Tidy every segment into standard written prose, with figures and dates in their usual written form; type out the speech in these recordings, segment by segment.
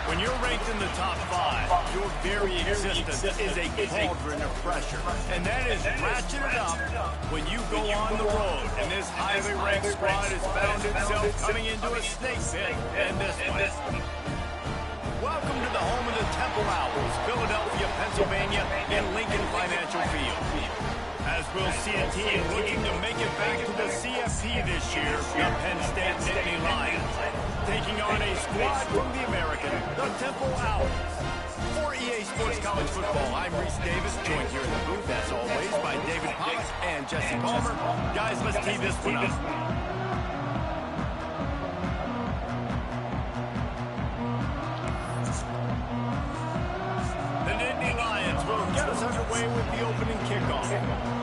When you're ranked in the top 5, your very existence is a cauldron of pressure. And that is ratcheted up when you go on the road. And this highly ranked squad has found itself coming into a snake pit, and this one. Welcome to the home of the Temple Owls, Philadelphia, Pennsylvania, in Lincoln Financial Field. As we'll see a team looking to make it back to the CFP this year, the Penn State Nittany Lions, taking on a squad from the American, the Temple Owls. For EA Sports College Football, I'm Reese Davis, joined here in the booth, as always, by David Pollack and Jesse Palmer. Guys, let's tee this one up. The Nittany Lions will get us underway with the opening kickoff.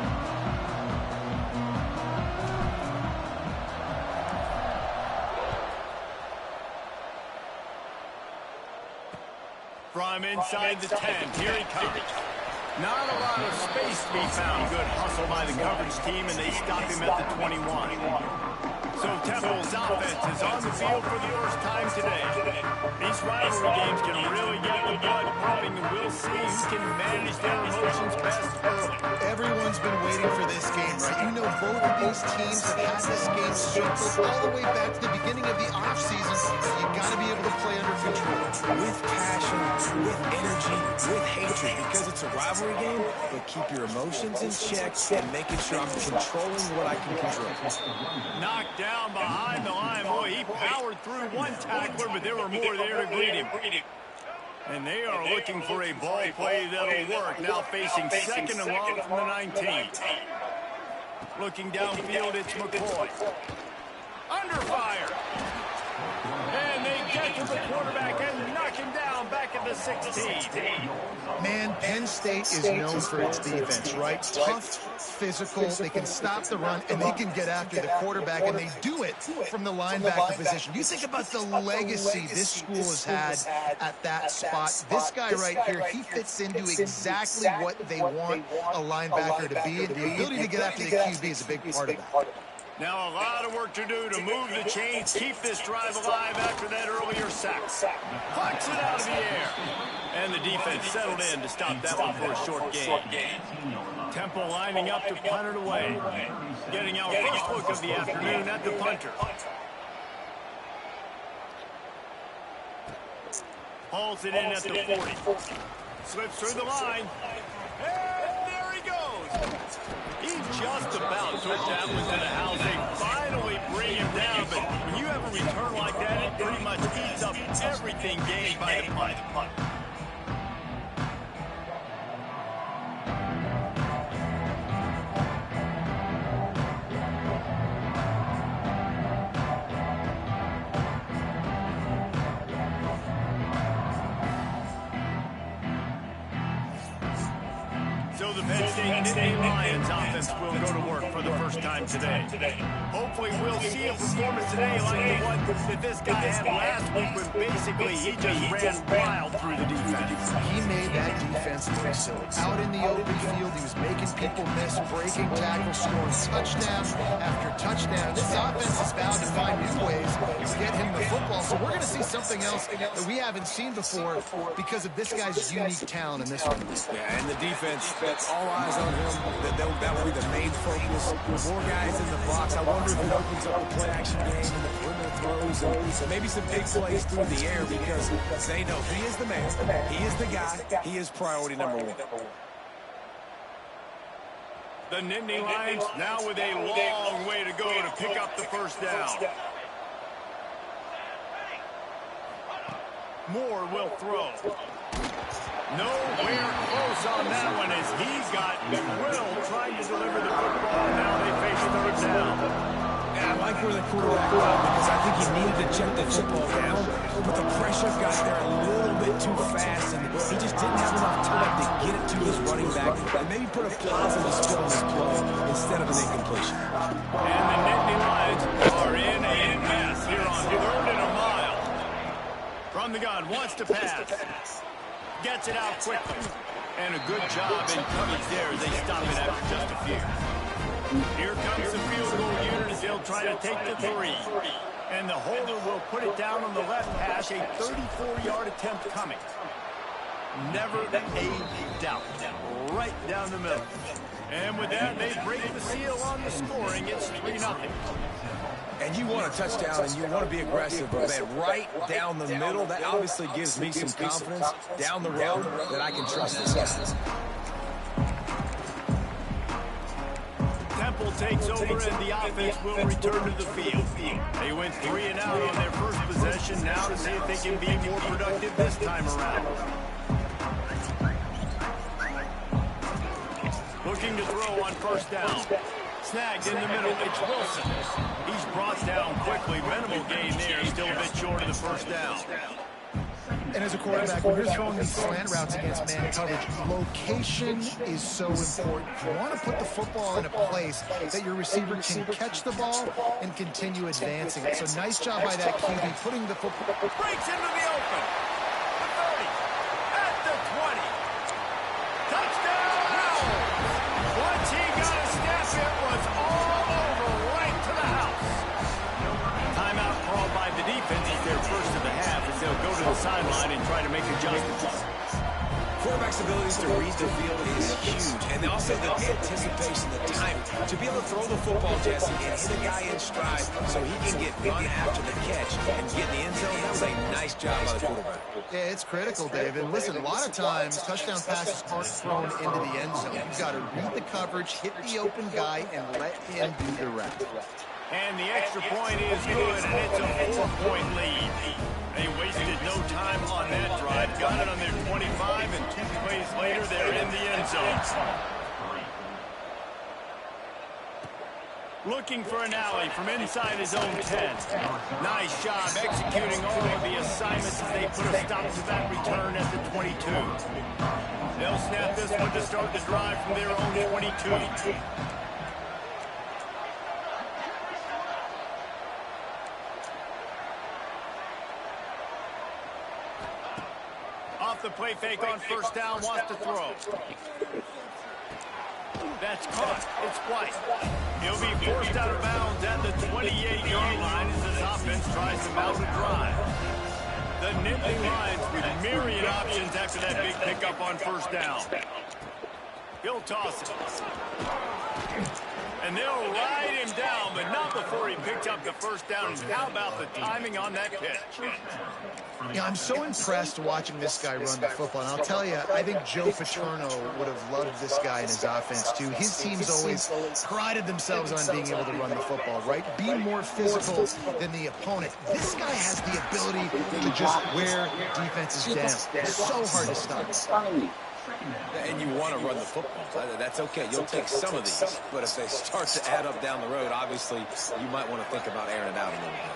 From inside the 10, here he comes. Not a lot of space to be found. Good hustle by the coverage team, and they stop him at the 21. So Temple's offense is on the field for the first time today. These rivalry games can really get the blood pumping, and we'll see who can manage their emotions best early. Everyone's been waiting for this game, right? You know, both of these teams have had this game circled all the way back to the beginning of the offseason. You've got to be able to play under control. With passion, with energy, with hatred, because it's a rivalry game, but keep your emotions in check and making sure I'm controlling what I can control. Knocked down behind the line. Boy, he powered through one tackler, but there were more there to greet him. And they are looking for a ball play that'll work. Now facing second and long from the 19. Looking downfield, it's McCoy. Under fire. And they get to the quarterback and knock him down back at the 16. Man, Penn State is known for its defense, right? Tough, physical, they can stop the run, and they can get after the quarterback, and they do it from the linebacker position. You think about the legacy this school has had at that spot. This guy right here, he fits into exactly what they want a linebacker to be, and the ability to get after the QB is a big part of that. Now a lot of work to do to move the chains, keep this drive alive after that earlier sack. Plucks it out of the air. And the defense settled in to stop that one for a short gain. Temple lining up to punt it away. Getting our first look of the afternoon at the punter. Hauls it in at the 40. Slips through the line. And there he goes. He just about took that one to the house. They finally bring him down, but when you have a return like that, it pretty much eats up everything gained by the punt. So the Penn State Nittany Lions offense will go to work for the first time today. Hopefully we'll see a performance today like the one that this guy had last week when basically he just ran wild through the defense. He made that defense look silly. Out in the open field, he was making people miss, breaking tackles, scoring touchdown after touchdown. This offense is bound to find new ways to get him the football. So we're going to see something else that we haven't seen before because of this guy's unique talent in this one. Yeah, and the defense, all eyes on him. That will be the main focus. More guys in the box. I wonder if it opens up the play-action game and the perimeter throws and maybe some big plays through the air because they know he is the man. He is the guy. He is priority number one. The Nittany Lions now with a long way to go to pick up the first down. Moore will throw. Nowhere close on that one as he got drilled trying to deliver the football. Now they face third down. Yeah, I like where the quarterback was because I think he needed to check the football down, but the pressure got there a little bit too fast, and he just didn't have enough time to get it to his running back and maybe put a positive spin on his play instead of an incompletion. And the Nittany Lions are in a mess here on 3rd and a mile. From the gun, wants to pass. Gets it out quickly. And a good job in coverage there as they stop it after just a few. Here comes the field goal unit as they'll try to take the 3. And the holder will put it down on the left hash, a 34-yard attempt coming. Never a doubt. Right down the middle. And with that, they break the seal on the scoring. It's 3-0. And you want a touchdown and you want to be aggressive, but man, right down the middle, that obviously gives me some confidence down the road that I can trust this guy. Temple takes over and the offense will return to the field. They went 3 and out on their first possession. Now to see if they can be more productive this time around. Looking to throw on first down. Snagged in the middle, it's Wilson. He's brought down quickly. Minimal gain there, still a bit short of the first down. And as a quarterback, when you're throwing these slant routes against man coverage, location is so important. You want to put the football in a place that your receiver can catch the ball and continue advancing it. So nice job by that QB putting the football. Breaks into the open. The 30. At the 20. Touchdown! Once he got a step, it was all over right to the house. Timeout called by the defense is their first of the half as they'll go to the sideline and try to make adjustments. Quarterback's abilities to read the field is huge, and also the anticipation, the time to be able to throw the football, Jesse, and hit a guy in stride so he can get run after the catch and get in the end zone. That was a nice job by the quarterback. Yeah, it's critical, Dave. And listen, a lot of times touchdown passes aren't thrown into the end zone. You've got to read the coverage, hit the open guy, and let him do the rest. And the extra point is good, and it's a 4-point lead. They wasted no time on that drive. Got it on their 25, and 2 plays later, they're in the end zone. Looking for an alley from inside his own 10. Nice job executing all of the assignments as they put a stop to that return at the 22. They'll snap this one to start the drive from their own 22. Off the play fake on first down, wants to throw. That's caught. It's White. He'll be forced out of bounds at the 28-yard line as his offense tries to mount a drive. The Nittany Lions with myriad options after that big pickup on first down. He'll toss it. And they'll ride him down, but not before he picked up the first down. And how about the timing on that pitch? Yeah, I'm so impressed watching this guy run the football. And I'll tell you, I think Joe Paterno would have loved this guy in his offense, too. His teams always prided themselves on being able to run the football, right? Be more physical than the opponent. This guy has the ability to just wear defenses down. It's so hard to stop. And you want to run the football. That's okay. You'll take some of these. But if they start to add up down the road, obviously, you might want to think about airing it out a little bit.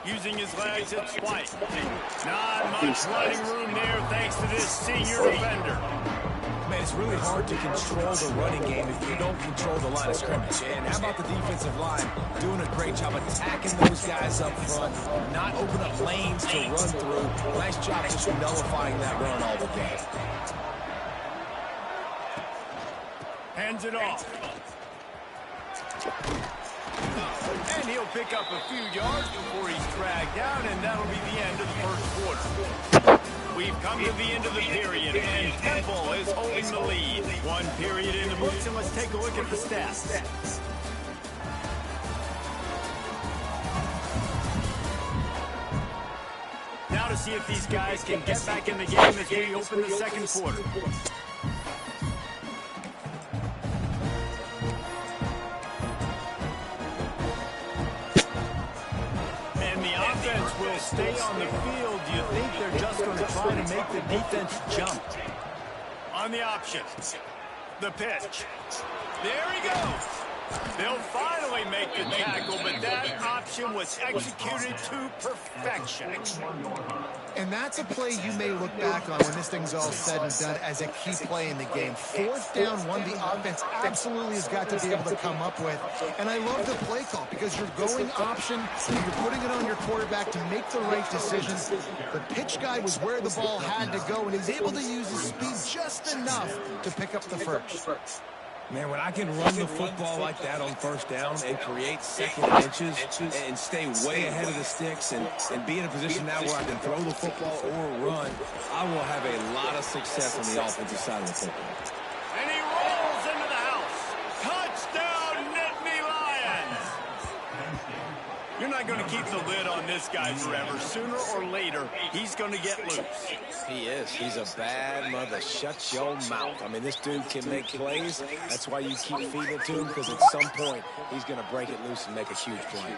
Using his legs, it's White. Not much running room there thanks to this senior defender. Man, it's really hard to control the running game if you don't control the line of scrimmage. And how about the defensive line doing a great job attacking those guys up front, not open up lanes to run through. Nice job just nullifying that run all the game. Hands it off. And he'll pick up a few yards before he's dragged down, and that'll be the end of the first quarter. We've come to the end of the period, and Temple is holding the lead. 1 period in the books, and let's take a look at the stats. Now to see if these guys can get back in the game as we open the second quarter. Will stay on the field. Do you think they're just going to try to make the defense jump? On the option. The pitch. There he goes. They'll finally make the tackle, but that option was executed to perfection. And that's a play you may look back on when this thing's all said and done as a key play in the game. 4th down, one the offense absolutely has got to be able to come up with. And I love the play call because you're going option, you're putting it on your quarterback to make the right decisions. The pitch guy was where the ball had to go, and he's able to use his speed just enough to pick up the first. Man, when I can run the football like that on first down and create second inches and stay way ahead of the sticks and be in a position now where I can throw the football or run, I will have a lot of success on the offensive side of the football. And he rolls into the house. Touchdown, Nittany Lions! You're not going to keep the lid on this guy forever. Sooner or later, he's going to get loose. He is. He's a bad mother. Shut your mouth. I mean, this dude can make plays. That's why you keep feeding it to him, because at some point, he's going to break it loose and make a huge play.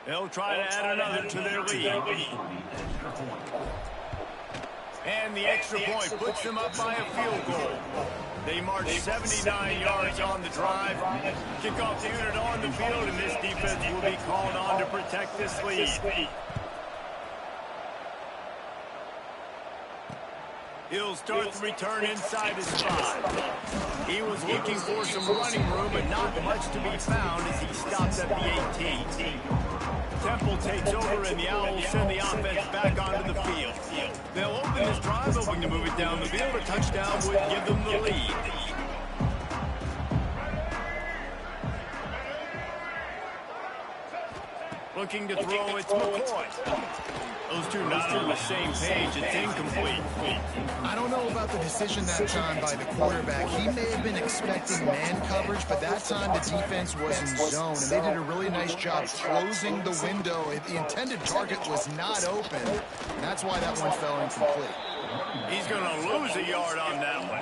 They'll try to add another to their lead. And the extra point puts them up by a field goal. They march 79 yards on the drive. Kickoff unit on the field, and this defense will be called on to protect this lead. He'll start the return inside his spot. He was looking for some running room, but not much to be found as he stops at the 18. Temple takes over, and the Owls send the offense back onto the field. They'll open this drive, hoping to move it down the field. A touchdown would give them the lead. Looking to throw, it's McCoy. Those two not on the same page. It's incomplete. I don't know about the decision that time by the quarterback. He may have been expecting man coverage, but that time the defense was in zone, and they did a really nice job closing the window. The intended target was not open, and that's why that one fell incomplete. He's going to lose a yard on that one.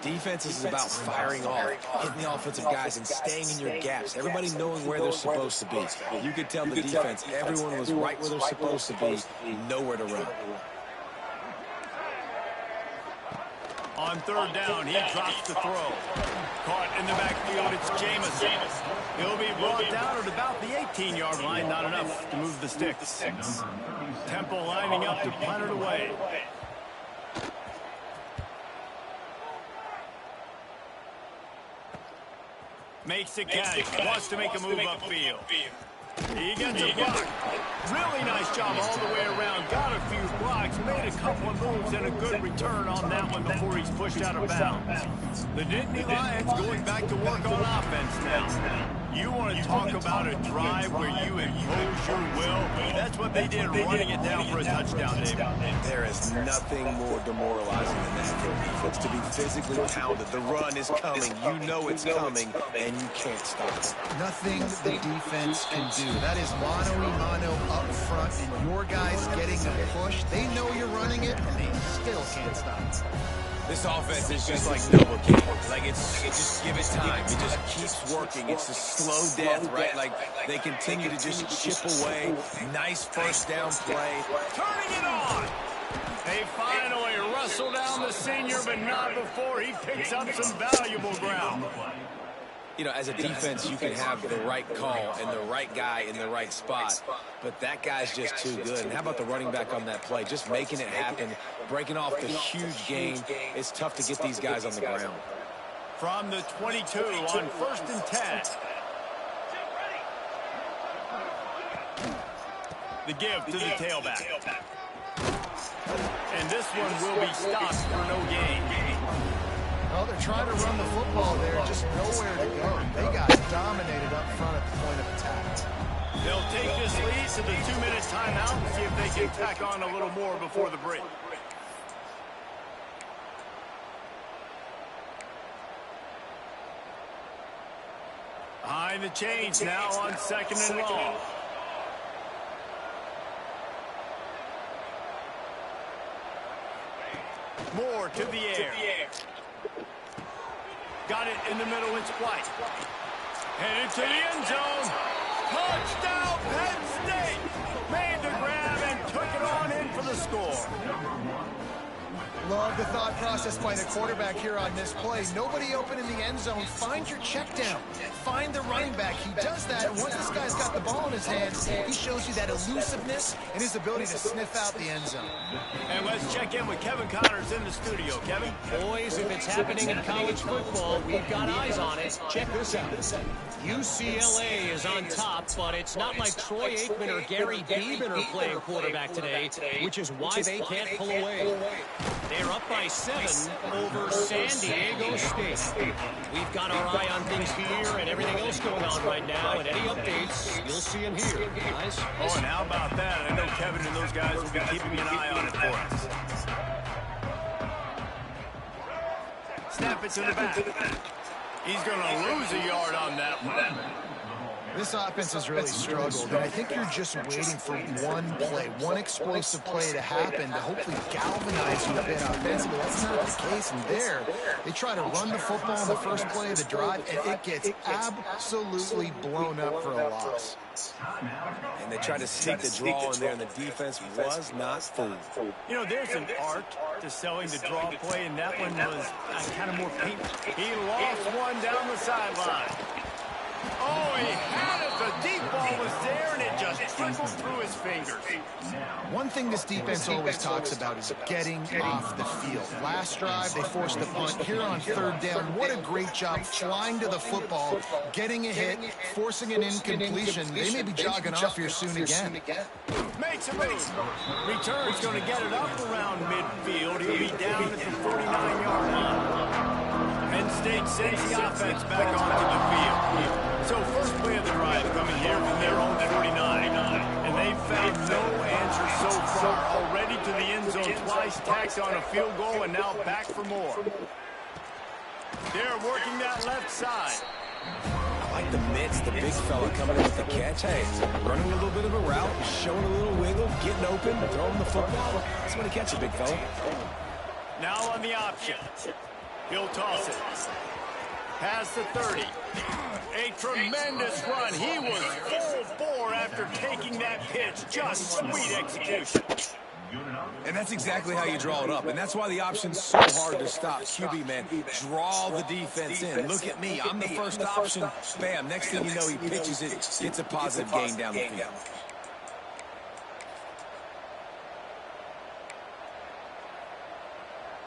Defense is about firing off, hitting the offensive guys, and staying in your gaps. Everybody knowing where they're supposed to be. You could tell the defense, everyone was right where they're supposed to be, nowhere to run. On third down, he drops the throw. Caught in the backfield, it's Jamison. He'll be brought down at about the 18-yard line, not enough to move the sticks. Temple lining up to punt it away. Makes the catch, wants to make a move upfield. He gets a block. Really nice job all the way around. Got a few blocks, made a couple of moves, and a good return on that one before he's pushed out of bounds. The Nittany Lions going back to work on offense now. You want to talk about a drive where you impose your will? That's what they did, running it down for a touchdown, David. There is nothing more demoralizing than that for defense, to be physically pounded. The run is coming. You know it's coming, and you can't stop it. Nothing the defense can do. That is mano-a-mano up front, and your guys getting the push. They know you're running it, and they still can't stop it. This offense is just like Novocaine. Like, it's just give it time. It just keeps working. It's a slow death, right? Like, they continue to just chip away. Nice first down play. Turning it on! They finally wrestle down the senior, but not before he picks up some valuable ground. You know, as a defense, you can have the right call and the right guy in the right spot, but that guy's just too good. And how about the running back on that play? Just making it happen, breaking off the huge gain. It's tough to get these guys on the ground. From the 22 on 1st and 10. The give to the tailback. And this one will be stopped for no gain. Well, they're trying to run the football there, just nowhere to go. They got dominated up front at the point of attack. They'll take this lead to the 2-minute timeout and see if they can tack on a little more before the break. Behind the chains now on 2nd and long. Moore to the air. Got it in the middle, it's White. Headed to the end zone. Touchdown, Penn State! Made the grab and took it on in for the score. Love the thought process by the quarterback here on this play. Nobody open in the end zone. Find your check down. Find the running back. He does that, and once this guy's got the ball in his hands, he shows you that elusiveness and his ability to sniff out the end zone. And let's check in with Kevin Connors in the studio. Kevin? Boys, if it's happening in college football, we've got eyes on it. Check this out. UCLA is on top, but it's not like Troy Aikman or Gary Beeman are playing quarterback today, which is why they can't pull away. They're up by 7 over San Diego State. We've got our eye on things here and everything else going on right now, and any updates, you'll see them here, guys. Oh, and how about that? I know Kevin and those guys will be keeping an eye on it for us. Snap it to the back. He's going to lose a yard on that one. This offense has really struggled, and I think you're just waiting for one play, one explosive play to happen to hopefully galvanize you a bit offensively. That's not the case, and there, they try to run the football on the first play of the drive, and it gets absolutely blown up for a loss. And they tried to sneak the draw in there, and the defense was not fooled. You know, there's an art to selling the draw play, and that one was kind of more painful. He lost one down the sideline. Oh, he had it. The deep ball was there, and it just trickled through his fingers. One thing this defense always talks about is getting off the field. Last drive, they forced the punt. Here on third down, what a great job flying to the football, getting a hit, forcing an incompletion. They may be jogging off here soon again. Makes a move. Return's going to get it up around midfield. He'll be down at the 49-yard line. Penn State sends the offense back onto the field. So first play of the drive coming here from their own 49. And they've found no answer so far. Already to the end zone twice, tacked on a field goal, and now back for more. They're working that left side. I like the mitts, the big fella coming in with the catch. Hey, running a little bit of a route, showing a little wiggle, getting open, throwing the football. That's when he catches it, big fella. Now on the option. He'll toss it. Past the 30. A tremendous run. He was full bore after taking that pitch. Just sweet execution. And that's exactly how you draw it up. And that's why the option's so hard to stop. QB, man, draw the defense in. Look at me. I'm the first option. Bam. Next thing you know, he pitches it. Gets a positive gain down the field.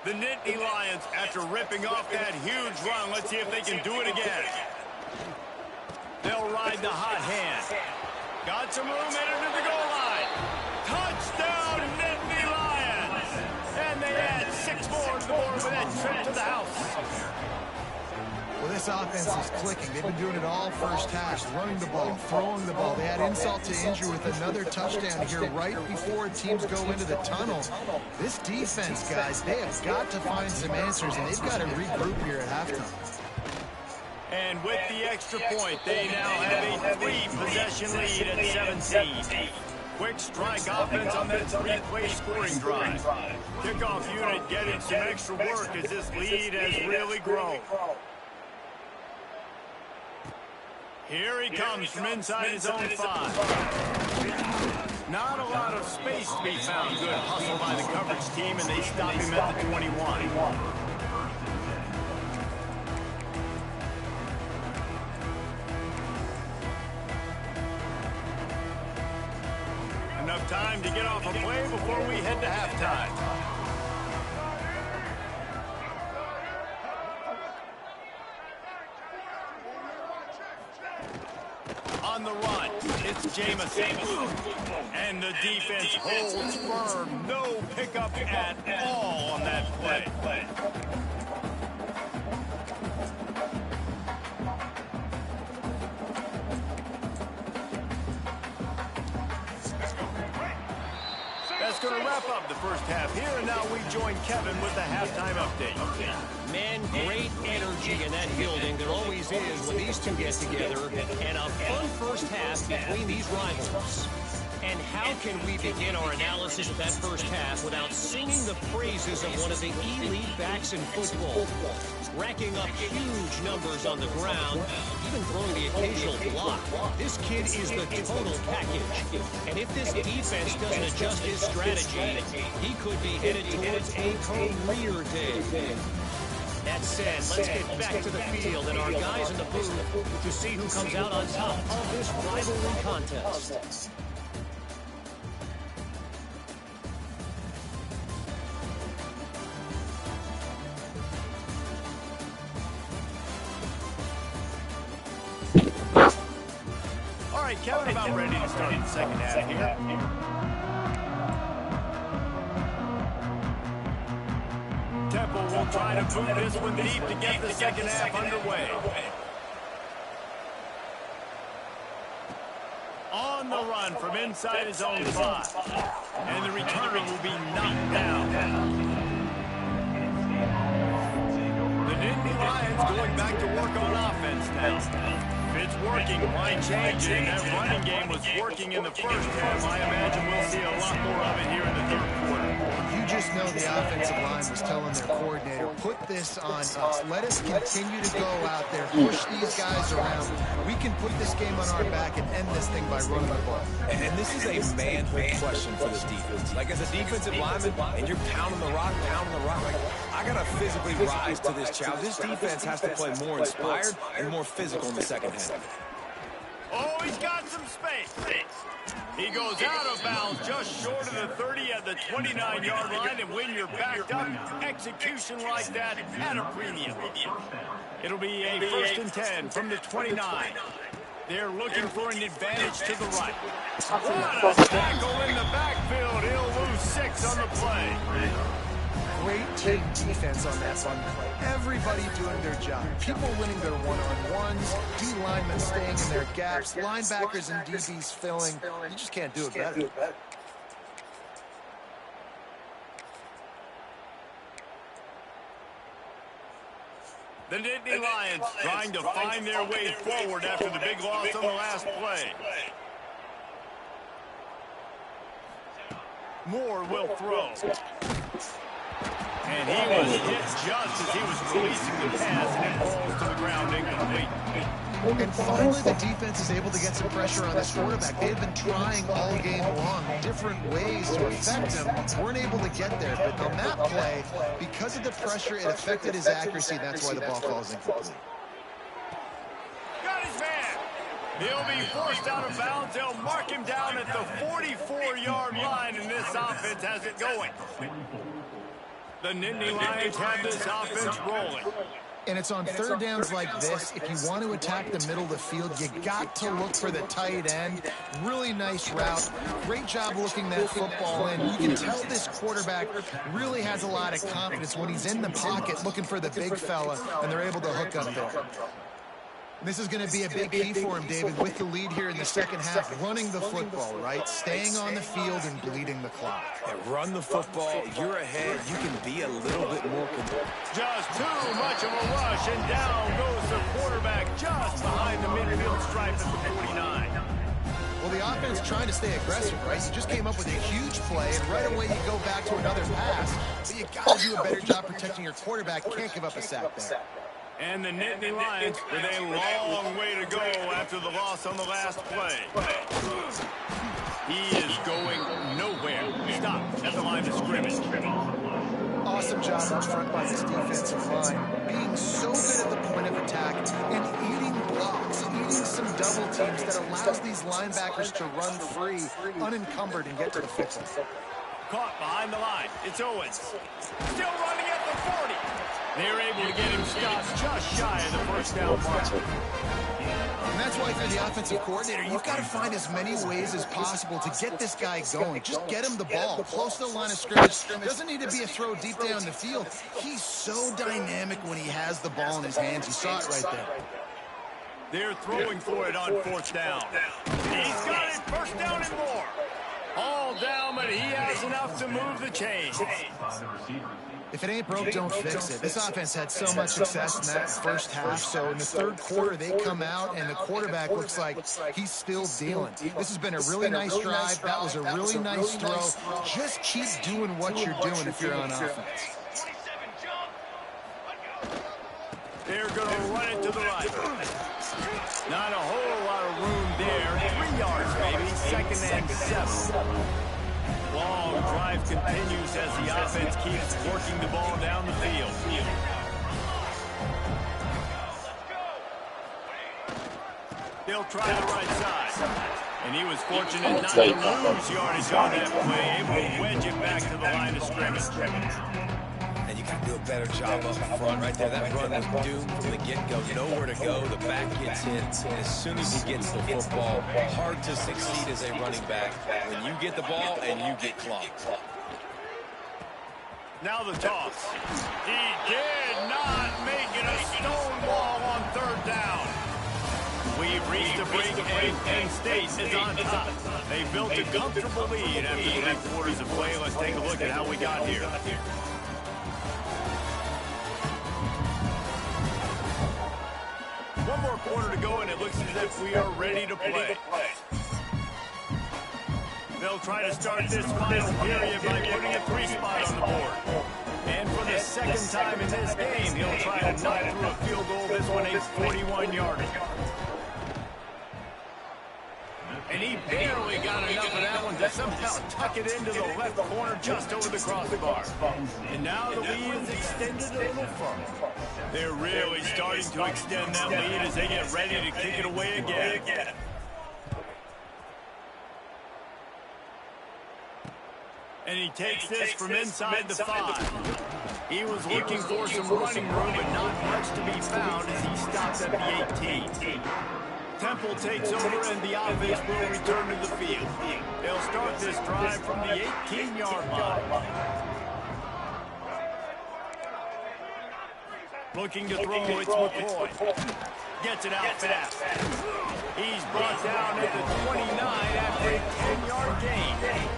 The Nittany Lions, after ripping off that huge run, let's see if they can do it again. They'll ride the hot hand. Got some room, headed to the goal line. Touchdown, Nittany Lions! And they add 6 more to the board with that trip to the house. Well, this offense is clicking. They've been doing it all first half, running the ball, throwing the ball. They had insult to injury with another touchdown here right before teams go into the tunnel. This defense, guys, they have got to find some answers, and they've got to regroup here at halftime. And with the extra point, they now have a 3-possession lead at 17. Quick strike offense on that 3-play scoring drive. Kickoff unit getting some extra work as this lead has really grown. Here he comes from inside his own 5. Not a lot of space to be found. Good hustle by the coverage team, and they stop him at the 21. Enough time to get off a play before we head to halftime. On the run, it's Jamison. And the defense holds firm. No pickup at all on that play. That's going to wrap up the first half here, and now we join Kevin with the halftime update. Man, great energy in that building. There always is when these two get together. And a fun first half between these rivals. And how can we begin our analysis of that first half without singing the praises of one of the elite backs in football? racking up huge numbers on the ground, even throwing the occasional block. This kid is the total package. And if this defense doesn't adjust his strategy, he could be headed towards a career day. That said, let's get back to the field and our guys in the booth to see who comes out on top of this rivalry contest. All right, Kevin, about ready to start the second half here. Temple will try to boot this one deep to get the second half underway. On the run from inside his own 5. And the returner will be knocked down. The Nittany Lions going back to work on offense now. It's working. Why change it? That running game was working in the first half. I imagine we'll see a lot more of it here in the third quarter. You just know the offensive line was telling their coordinator, put this on us. Let us continue to go out there, push these guys around. We can put this game on our back and end this thing by running the ball. And this is a manhood question for this defense. Like, as a defensive lineman, and you're pounding the rock, like, I got to physically rise to this challenge. This defense has to play more inspired and more physical in the second half. Oh, he's got some space. He goes out of bounds just short of the 30 at the 29-yard line, and when you're backed up, execution like that at a premium. It'll be a 1st and 10 from the 29. They're looking for an advantage to the right. What a tackle in the backfield. He'll lose 6 on the play. Great team defense on that one play. Everybody doing their job. People winning their one-on-ones, D linemen staying in their gaps, linebackers and DBs filling. You just can't do it better. The Nittany Lions trying to find their way forward after the big loss on the last play. Moore will throw. And he was hit just as he was releasing the pass, and it falls to the ground incomplete. And finally, the defense is able to get some pressure on this quarterback. They've been trying all game long different ways to affect him. Weren't able to get there. But on that play, because of the pressure, it affected his accuracy. That's why the ball falls incomplete. Got his man. He'll be forced out of bounds. They'll mark him down at the 44-yard line, and this offense has it going. The Nittany Lions have this offense rolling. And it's on third downs like this. If you want to attack the middle of the field, you got to look for the tight end. Really nice route. Great job looking that football in. You can tell this quarterback really has a lot of confidence when he's in the pocket looking for the big fella, and they're able to hook up there. This is going to be a big key for him, David, with the lead here in the second half, running the football, right? Staying on the field and bleeding the clock. Yeah, run the football, you're ahead, you can be a little bit more controlled. Just too much of a rush, and down goes the quarterback just behind the midfield stripe at the 49. Well, the offense trying to stay aggressive, right? You just came up with a huge play, and right away you go back to another pass. But you got to do a better job protecting your quarterback. Can't give up a sack there. And the Nittany Lions with a long way to go after the loss on the last play. He is going nowhere. Stop at the line of scrimmage. Awesome job up front by this defensive line. Being so good at the point of attack and eating blocks, eating some double teams that allows these linebackers to run free, unencumbered, and get to the football. Caught behind the line. It's Owens. Still running at the 40. They're able to get him stopped just shy of the first down mark. And that's why, if you're the offensive coordinator, you've got to find as many ways as possible to get this guy going. Just get him the ball close to the line of scrimmage. Doesn't need to be a throw deep down the field. He's so dynamic when he has the ball in his hands. You saw it right there. They're throwing for it on fourth down. He's got it, first down and more. All down, but he has enough to move the chains. If it ain't broke, don't fix it. This offense had so much success in that first half, so in the third quarter, they come out, and the quarterback looks like he's still dealing. This has been a really nice drive. That was a really nice throw. Just keep doing what you're doing if you're on offense. to the right. Not a whole lot of room there. 3 yards, maybe. 2nd and 7. Long drive continues as the offense keeps working the ball down the field. They'll try the right side. And he was fortunate not to lose yardage on that play, able to wedge it back to the line of scrimmage. And you can do a better job up front right there. That run was doomed from the get-go. Nowhere to go. The back gets hit. As soon as he gets the football, hard to succeed as a running back when you get the ball and you get clocked. Now the toss. He did not make it a stonewall on 3rd down. We've reached the break, and Penn State is on top. They built a comfortable lead after 3 quarters of play. Let's take a look at how we got here. One more quarter to go, and it looks as if we are ready to play. They'll try to start this final period by putting a 3 spot on the board. And for the 2nd time in this game, he'll try to knock through a field goal. This one a 41-yarder. And he barely got enough of that one to somehow tuck it into the left corner just over the crossbar. And now the lead is extended a little further. They're really starting to extend that lead as they get ready to kick it away again. And he takes this from inside the 5. He was looking for some running room, but not much to be found as he stops at the 18. Temple takes over, and the offense will return to the field. They'll start this drive from the 18-yard line. Looking to throw, it's McCoy. Gets it out fast. He's brought down at the 29 after a 10-yard gain.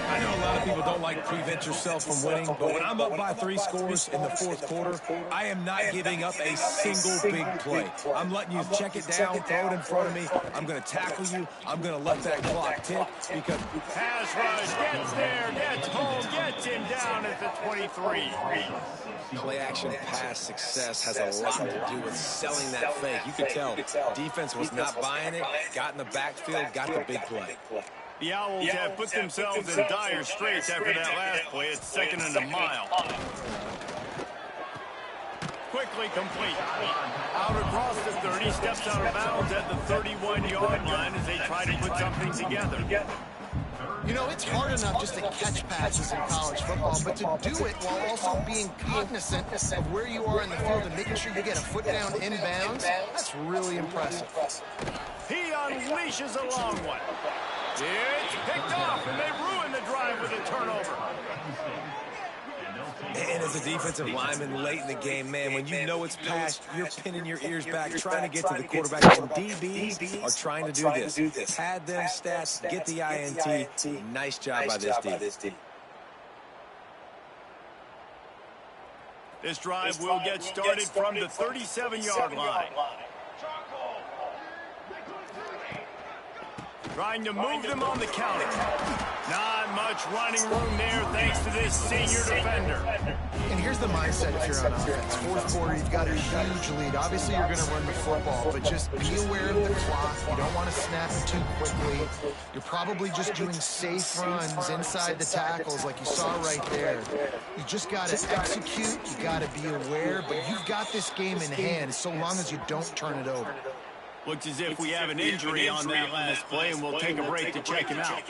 I know a lot of people don't like to prevent yourself from winning, but when I'm up by 3 scores in the 4th quarter, I am not giving up a single big play. I'm letting you check it down, throw it in front of me. I'm going to tackle you. I'm going to let that clock tick because pass rush gets there, gets home, gets him down at the 23. play action pass success has a lot to do with selling that fake. You could tell defense was not buying it, got in the backfield, got the big play. The Owls have put themselves in dire straits after that last play. It's 2nd and a mile. Quickly complete. Out across the 30, steps out of bounds at the 31-yard line as they try to put something together. You know, it's hard enough just to catch passes in college football, but to do it while also being cognizant of where you are in the field and making sure you get a foot down inbounds, that's really impressive. He unleashes a long one. It's picked off, and they ruin the drive with a turnover. And as a defensive lineman late in the game, man, when you know it's past, you're pinning your ears back, trying to get to the quarterback. And DBs are trying to do this. Pad them stats, get the INT. Nice job by this D. This drive will get started from the 37-yard line. Trying to move them on the counter. Not much running room there thanks to this senior defender. And here's the mindset if you're on offense. 4th quarter, you've got a huge lead. Obviously, you're going to run the football, but just be aware of the clock. You don't want to snap it too quickly. You're probably just doing safe runs inside the tackles like you saw right there. You just got to execute. You got to be aware, but you've got this game in hand so long as you don't turn it over. Looks as if we have an injury on that last play, and we'll take a break to check him out.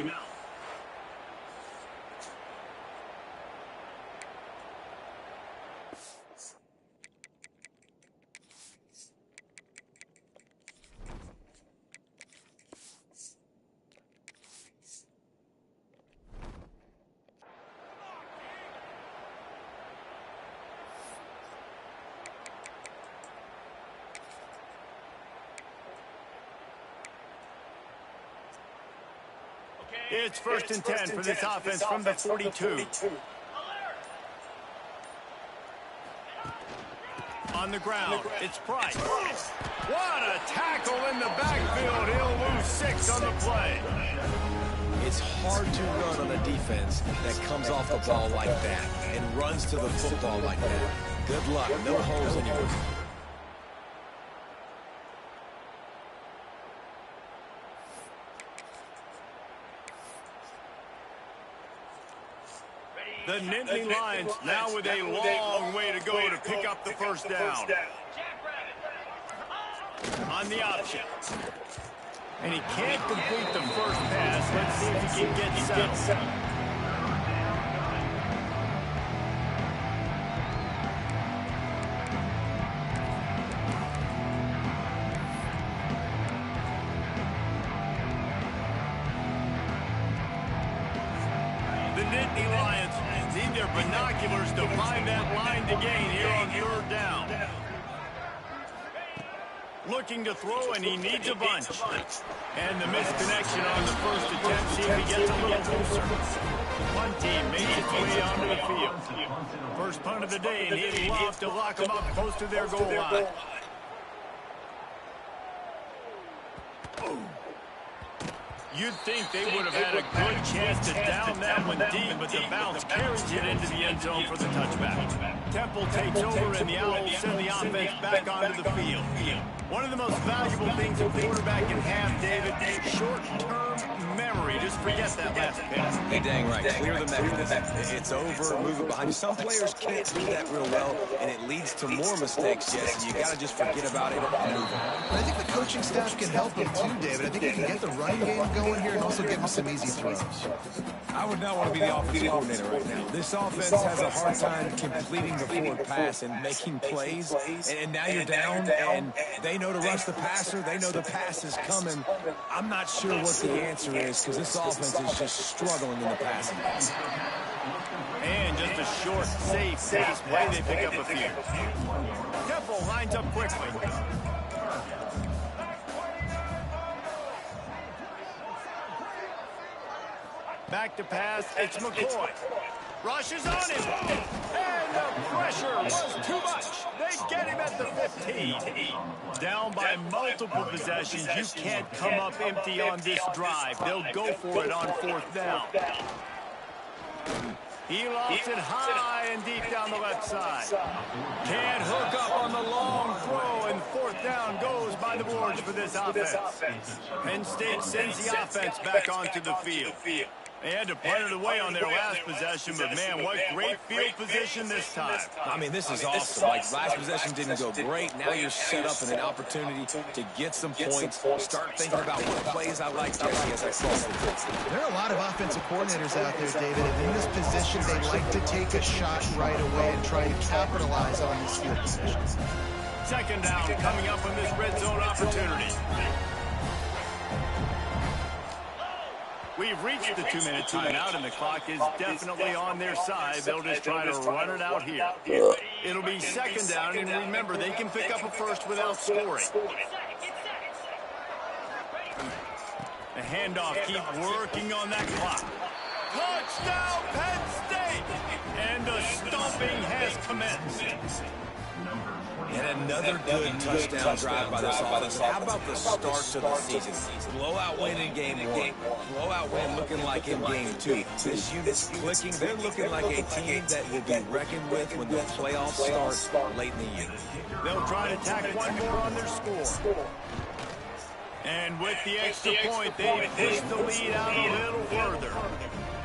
It's 1st and 10 for this offense from the 42. On the ground, it's Price. What a tackle in the backfield. He'll lose 6 on the play. It's hard to run on a defense that comes off the ball like that and runs to the football like that. Good luck. No holes anywhere. The Nittany Lions now with a long way to go to pick up the first down. On the option. And he can't complete the first pass. Let's see if he can get settled. The Nittany Lions need their binoculars to find that line to gain here on third down. Looking to throw, and he needs a bunch. And the misconnection on the first attempt. See if he gets a little looser. The punt team makes its way onto the field. First punt of the day, and he'd love to lock them up close to their goal line. You'd think they would have had a good chance to down that one deep, but the bounce carries it into the end zone for the touchback. Temple takes over, and the Owls send the offense back onto the field. One of the most valuable things a quarterback can have, David, short-term memory. Just forget that last pass. Hey, dang right. Clear the mechanism. It's over, move it behind you. Some players can't do that real well, and it leads to more mistakes, Jesse. You got to just forget about it and move on. I think the coaching staff can help him too, David. I think he can get the running game going here and also give him some easy throws. I would not want to be the offensive coordinator right now. This offense has a hard time completing the forward pass and making plays, and now you're down, and they know to rush the passer. They know the pass is coming. I'm not sure what the answer is because this offense is just struggling in the passing game. And just a short, safe pass play. They pick up a few. Temple lines up quickly. Back to pass, it's McCoy. Rushes on him. And the pressure was too much. They get him at the 15. Down by multiple possessions. You can't come up empty on this drive. They'll go for it on fourth down. He lofts it high and deep down the left side. Can't hook up on the long throw, and fourth down goes by the boards for this offense. Penn State sends the offense back onto the field. They had to punt it away on their last possession, but man, what great field position this time. I mean, this is awesome. Like, last possession didn't go great. Now you're set up in an opportunity to get some points. Start thinking about what plays I like, Jesse, as I cross the field. There are a lot of offensive coordinators out there, David, and in this position, they like to take a shot right away and try to capitalize on these field positions. Second down coming up on this red zone opportunity. We've reached the 2-minute timeout, and the clock is definitely on their side. They'll just try to run it out here. It'll be second down, and remember, they can pick up a first without scoring. The handoff, keep working on that clock. Touchdown, Penn State! And the stomping has commenced. And another good touchdown drive by this offense. How about the start to the season? Blowout win in game one. Blowout win looking like in game two. This unit's clicking. They're looking like a team that will be reckoned with when the playoffs start late in the year. They'll try to tack one more on their score. And with the extra point, they push the lead out a little further.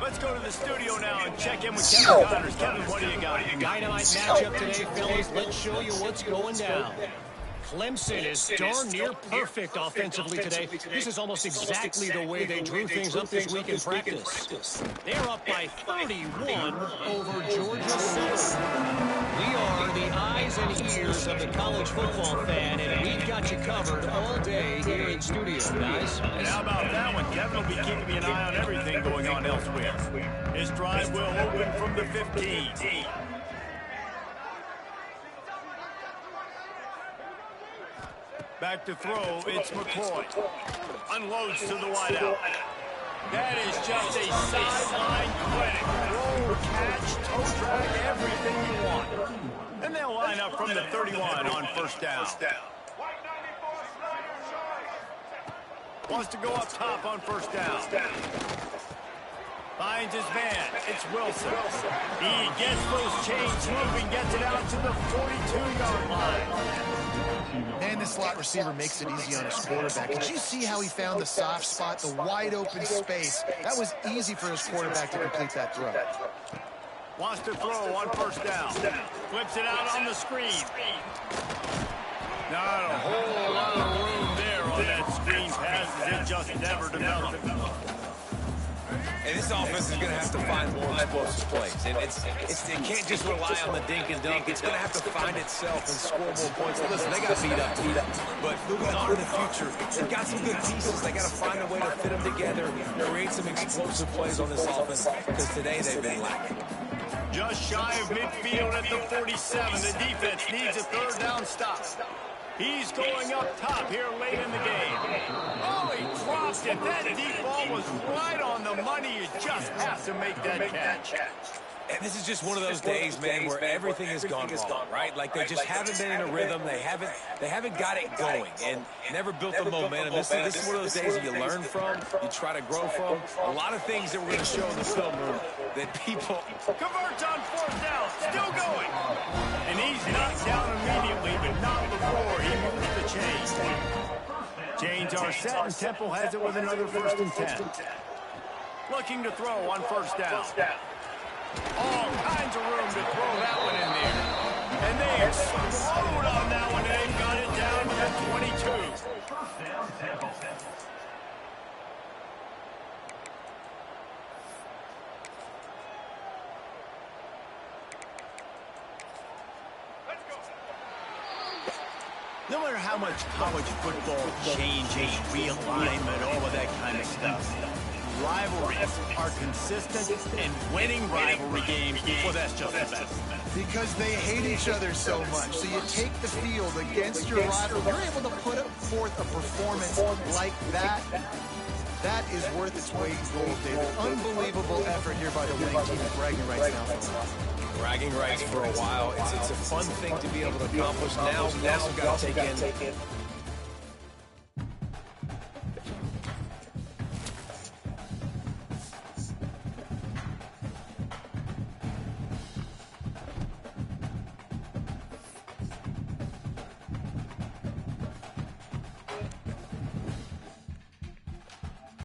Let's go to the studio now and check in with Kevin Connors. Kevin, what do you got? Dynamite matchup today, fellas. Let's show you what's going down. Clemson is darn near perfect offensively today. This is almost exactly the way they drew things up this week in practice. They're up by 31 over Georgia Southern. We are the eyes and ears of the college football fan, and we've got you covered all day here in studio, guys. And how about that one? Kevin will be keeping an eye on everything going on elsewhere. His drive will open from the 15. Back to throw, it's McCoy. Unloads to the wideout. That is just a sideline clinic. Roll, catch, toe drag, everything you want. And they'll line up from the 31 on first down. Wants to go up top on first down. Finds his man. It's Wilson. He gets those chains moving, gets it out to the 42-yard line. And the slot receiver makes it easy on his quarterback. Did you see how he found the soft spot, the wide open space? That was easy for his quarterback to complete that throw. Wants to throw on first down. Flips it out on the screen. Not a whole lot of room there on that screen pass as it just never developed. And this offense is going to have to find more explosive plays. It can't just rely on the dink and dunk. It's going to have to find itself and score more points. And listen, they got beat up. But moving on to the future, they've got some good pieces. They got to find a way to fit them together, create some explosive plays on this offense, because today they've been lacking. Just shy of midfield at the 47. The defense needs a third down stop. He's going up top here late in the game. Oh, he dropped it. That deep ball was right on the money. You just have to make that catch. And this is just one of those days, man, where everything has gone wrong, right? Like they just haven't been in a rhythm. They haven't got it going and never built the momentum. This is one of those days that you learn from, you try to grow from. A lot of things that we're going to show in the film room that people... Converts on fourth down, still going. And he's knocked down immediately, but not before he moves the chains. Chains are set, and Temple has it with another 1st and 10. Looking to throw on first down. All kinds of room to throw that one in there. And they explode on that one, and they've got it down to the 22. No matter how much college football changes, realignment, all of that kind of stuff, rivalries are consistent, and winning rivalry games, well, that's just the best. Because they hate each other so much. So you take the field against your rival. You're able to put forth a performance like that. That is worth its weight in gold, David. Unbelievable effort here by the winning team at bragging rights now. Bragging rights for a while. It's a fun thing to be able to accomplish. Now we also got to take in